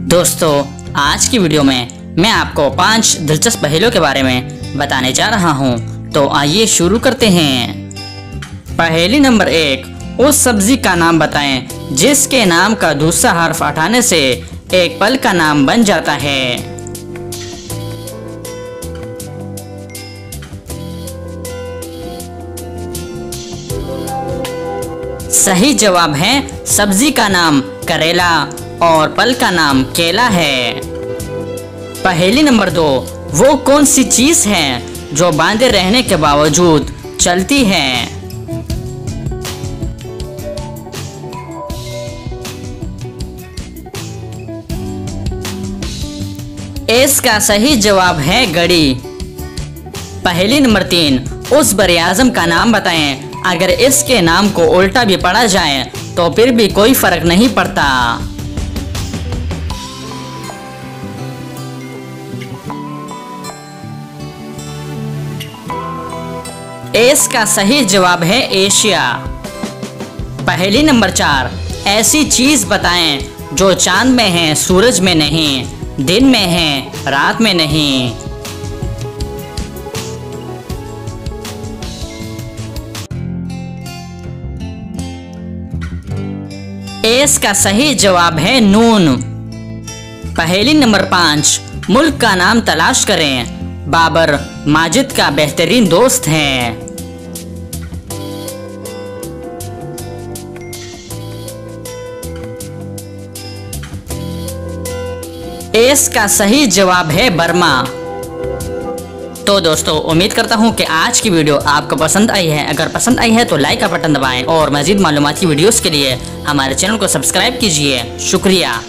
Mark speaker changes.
Speaker 1: दोस्तों, आज की वीडियो में मैं आपको 5 दिलचस्प पहेलियों के बारे में बताने जा रहा हूं। तो आइए शुरू करते हैं। पहेली नंबर 1, उस सब्जी का नाम बताएं जिसके नाम का दूसरा हर्फ हटाने से एक फल का नाम बन जाता है। सही जवाब है सब्जी का नाम करेला और फल का नाम केला है। पहेली नंबर 2, वो कौन सी चीज है जो बांधे रहने के बावजूद चलती है। इसका सही जवाब है घड़ी। पहेली नंबर 3, उस बरे-आज़म का नाम बताएं अगर इसके नाम को उल्टा भी पढ़ा जाए तो फिर भी कोई फर्क नहीं पड़ता। इसका सही जवाब है एशिया। पहेली नंबर 4, ऐसी चीज बताएं जो चांद में है सूरज में नहीं, दिन में है रात में नहीं। इसका सही जवाब है नून। पहेली नंबर 5, मुल्क का नाम तलाश करें बाबर माजिद का बेहतरीन दोस्त है। इसका सही जवाब है बर्मा। तो दोस्तों, उम्मीद करता हूं कि आज की वीडियो आपको पसंद आई है। अगर पसंद आई है तो लाइक का बटन दबाएं और मजीद मालूमाती वीडियोस के लिए हमारे चैनल को सब्सक्राइब कीजिए। शुक्रिया।